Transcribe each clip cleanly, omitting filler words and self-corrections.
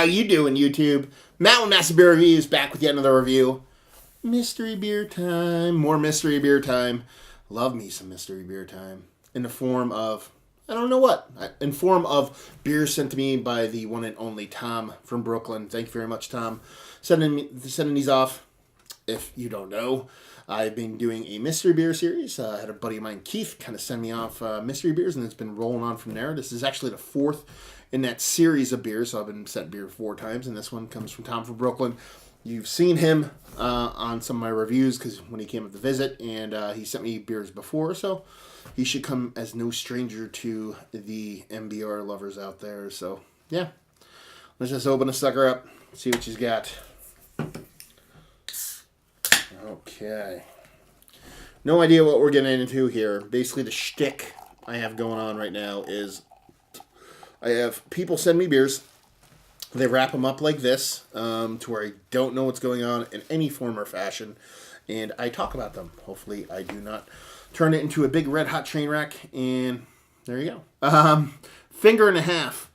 How you doing, YouTube? Matt with Massive Beer Reviews, back with yet another review. Mystery beer time. More mystery beer time. Love me some mystery beer time. In the form of, I don't know what. In form of beer sent to me by the one and only Tom from Brooklyn. Thank you very much, Tom. Sending these off. If you don't know, I've been doing a mystery beer series. I had a buddy of mine, Keith, kind of send me off mystery beers, and it's been rolling on from there. This is actually the fourth in that series of beers, so I've been sent beer 4 times, and this one comes from Tom from Brooklyn. You've seen him on some of my reviews because when he came up to visit, and he sent me beers before, so he should come as no stranger to the MBR lovers out there. So, yeah. Let's just open the sucker up, see what she's got. Okay. No idea what we're getting into here. Basically, the shtick I have going on right now is I have people send me beers. They wrap them up like this to where I don't know what's going on in any form or fashion. And I talk about them. Hopefully, I do not turn it into a big red hot train wreck. And there you go. Finger and a half.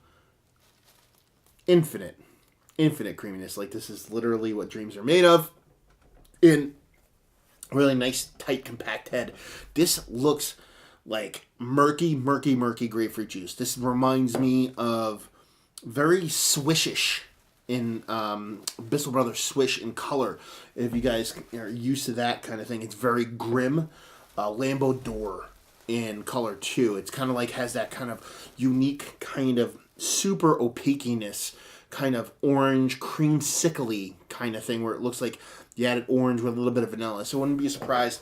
Infinite creaminess. Like, this is literally what dreams are made of. In really nice, tight, compact head. This looks like murky grapefruit juice. This reminds me of very swishish in Bissell Brothers Swish in color. If you guys are used to that kind of thing, it's very grim. Lambeau D'Or in color too. It's kind of like has that kind of unique kind of super opaqueness, kind of orange creamsicle-y kind of thing where it looks like you added orange with a little bit of vanilla. So I wouldn't be surprised,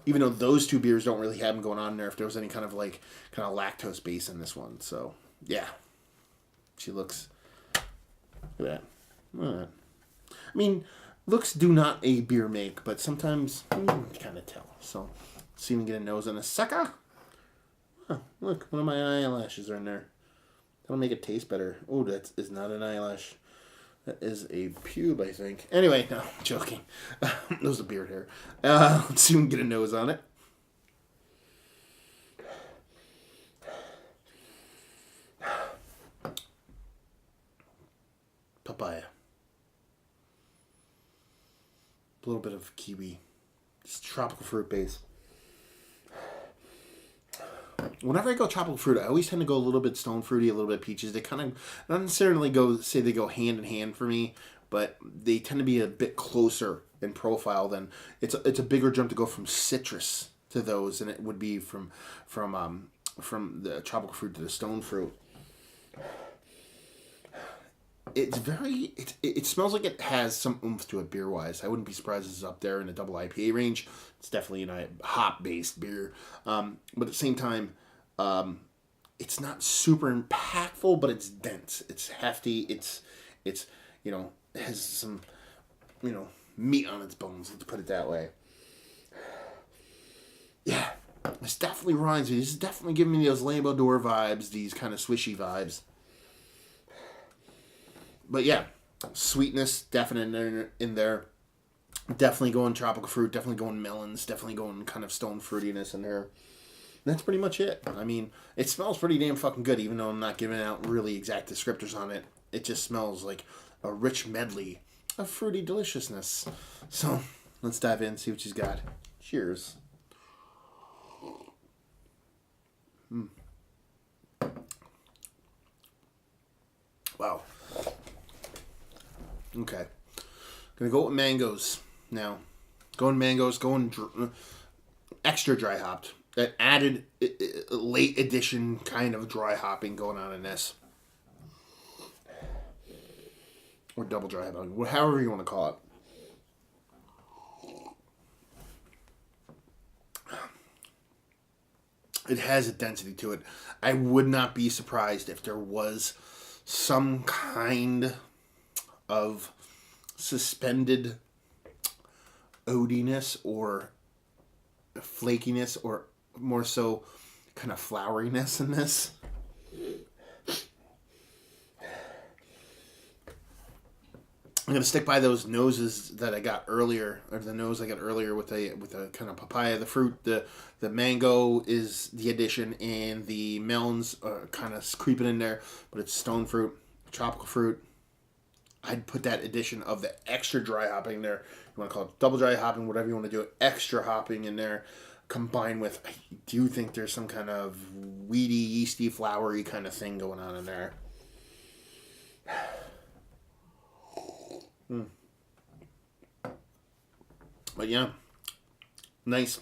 even though those two beers don't really have them going on there, if there was any kind of lactose base in this one. So yeah, she looks. Look at that. I mean, looks do not a beer make, but sometimes you kind of tell. So let's see if we can get a nose on a sucker. Oh, look, one of my eyelashes are in there. That'll make it taste better. Oh, that is not an eyelash. That is a pube, I think. Anyway, no, I'm joking. That was a beard hair. Let's see if we can get a nose on it. Papaya. A little bit of kiwi. Just tropical fruit base. Whenever I go tropical fruit, I always tend to go a little bit stone fruity, a little bit peaches. They kind of not necessarily they go hand in hand for me, but they tend to be a bit closer in profile than it's a bigger jump to go from citrus to those than it would be from the tropical fruit to the stone fruit. It's it smells like it has some oomph to it beer wise. I wouldn't be surprised it's up there in the double IPA range. It's definitely a hop based beer, but at the same time, it's not super impactful, but it's dense. It's hefty. It's it has some meat on its bones. Let's put it that way. Yeah, this definitely reminds me. This is definitely giving me those Lambeau D'Or vibes. These kind of swishy vibes. But yeah, sweetness definitely in there. Definitely going tropical fruit. Definitely going melons. Definitely going kind of stone fruitiness in there. And that's pretty much it. I mean, it smells pretty damn fucking good, even though I'm not giving out really exact descriptors on it. It just smells like a rich medley of fruity deliciousness. So let's dive in and see what she's got. Cheers. Wow. Okay. Gonna go with mangoes now. Going mangoes, extra dry hopped. That added late edition kind of dry hopping going on in this. Or double dry hopping, however you want to call it. It has a density to it. I would not be surprised if there was some kind of suspended oatiness or flakiness or more so kind of floweriness in this. I'm gonna stick by those noses that I got earlier, or the nose I got earlier with a kind of papaya. The fruit, the mango is the addition, and the melons are kind of creeping in there, but it's stone fruit, tropical fruit. I'd put that addition of the extra dry hopping there. You want to call it double dry hopping, whatever you want to do it, extra hopping in there, combined with, I do think there's some kind of weedy, yeasty, flowery kind of thing going on in there. But yeah, nice.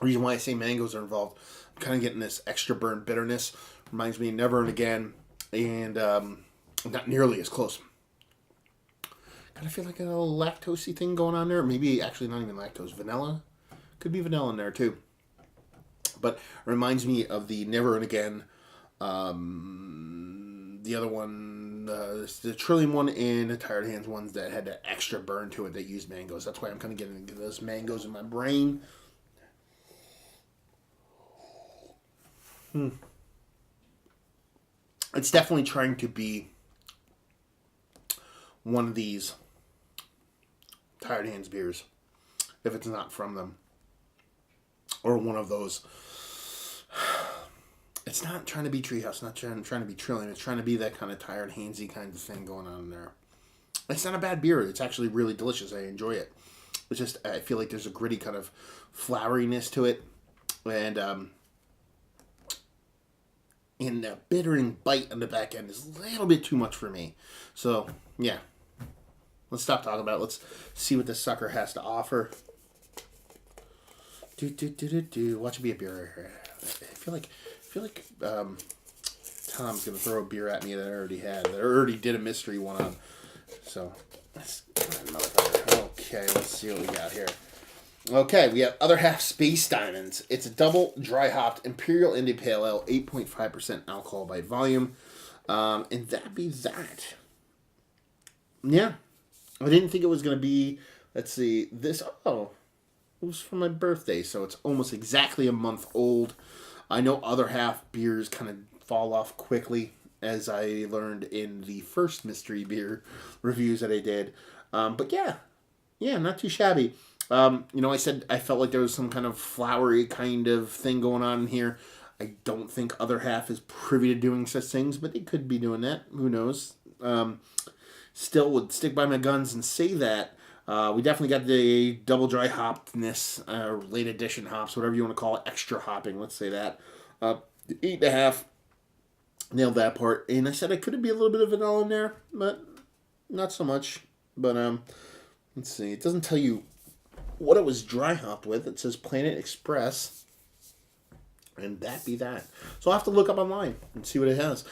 Reason why I say mangoes are involved, I'm kind of getting this extra burn bitterness. Reminds me of Never and Again, and not nearly as close. Kind of feel like a little lactosey thing going on there. Maybe actually not even lactose, vanilla. Could be vanilla in there too. But it reminds me of the Never and Again, the other one, the Trillium one, and the Tired Hands ones that had that extra burn to it that used mangoes. That's why I'm kind of getting those mangoes in my brain. It's definitely trying to be one of these Tired Hands beers, if it's not from them, or one of those. It's not trying to be Treehouse, not trying to be Trillium. It's trying to be that kind of Tired Handsy kind of thing going on there. It's not a bad beer. It's actually really delicious. I enjoy it. It's just, I feel like there's a gritty kind of floweriness to it, and the bittering bite on the back end is a little bit too much for me. So, yeah. Let's stop talking about it. Let's see what this sucker has to offer. Watch it be a beer here. I feel like Tom's gonna throw a beer at me that I already had. That I already did a mystery one on. So, okay, let's see what we got here. Okay, we have Other Half Space Diamonds. It's a double dry hopped Imperial India Pale Ale, 8.5% alcohol by volume. And that'd be that. Yeah. I didn't think it was going to be, let's see, this, it was for my birthday, so it's almost exactly a month old. I know Other Half beers kind of fall off quickly, as I learned in the first mystery beer reviews that I did. But yeah, not too shabby. I said I felt like there was some kind of flowery kind of thing going on here. I don't think Other Half is privy to doing such things, but they could be doing that. Who knows? Still would stick by my guns and say that. We definitely got the double dry hoppedness, late edition hops, whatever you want to call it, extra hopping, let's say that. 8.5, nailed that part. And I said I could be a little bit of vanilla in there, but not so much. But let's see, it doesn't tell you what it was dry hopped with. It says Planet Express, and that be that. So I'll have to look up online and see what it has.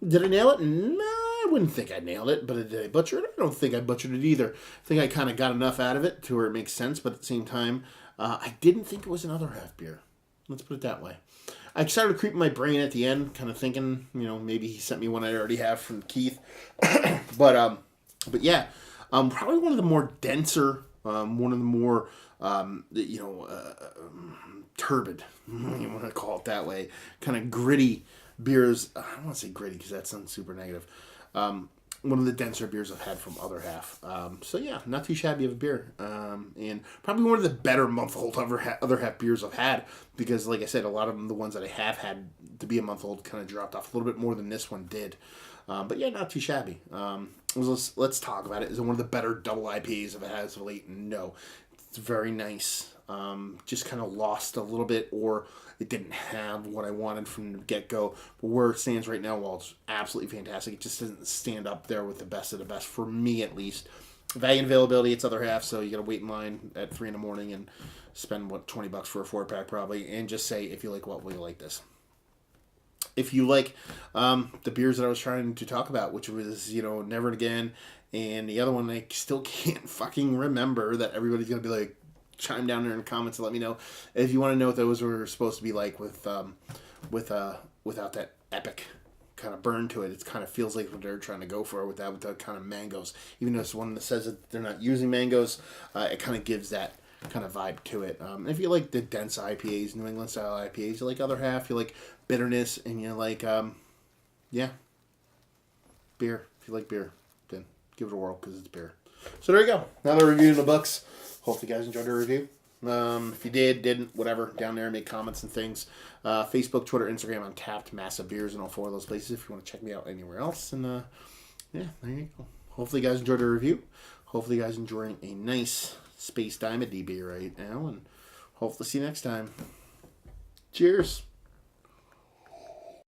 Did I nail it? No, I wouldn't think I nailed it, but did I butcher it? I don't think I butchered it either. I think I kind of got enough out of it to where it makes sense, but at the same time, I didn't think it was an Other Half beer. Let's put it that way. I started creeping my brain at the end, kind of thinking, maybe he sent me one I already have from Keith. But yeah, probably one of the more denser, one of the more, turbid, you want to call it that way, kind of gritty beers. I don't want to say gritty because that sounds super negative. One of the denser beers I've had from Other Half. So yeah, not too shabby of a beer. And probably one of the better month-old Other Half beers I've had, because like I said, a lot of them, the ones that I have had to be a month-old, kind of dropped off a little bit more than this one did. But yeah, not too shabby. Let's talk about it. Is it one of the better double IPAs I've had as of late? No. It's very nice. Just kind of lost a little bit, or it didn't have what I wanted from the get-go. But where it stands right now, while it's absolutely fantastic, it just doesn't stand up there with the best of the best, for me at least. Value and availability, it's Other Half, so you gotta wait in line at 3 in the morning and spend, $20 for a 4-pack probably, and just say, if you like what, will you like this? If you like the beers that I was trying to talk about, which was, Never and Again, and the other one I still can't fucking remember, that everybody's going to be like, chime down there in the comments and let me know if you want to know what those were supposed to be like without that epic kind of burn to it. It kind of feels like what they're trying to go for with that kind of mangoes. Even though it's one that says that they're not using mangoes, it kind of gives that kind of vibe to it. If you like the dense IPAs, New England style IPAs, you like Other Half, you like bitterness, and you like, beer. If you like beer, then give it a whirl, because it's beer. So there you go. Another review in the books. Hope you guys enjoyed the review. If you didn't, whatever, down there, make comments and things. Facebook, Twitter, Instagram, I'm Tapped Massive Beers in all 4 of those places if you want to check me out anywhere else. And yeah, there you go. Hopefully, you guys enjoyed the review. Hopefully, you guys enjoying a nice Space Diamond DB right now, and hopefully see you next time. Cheers.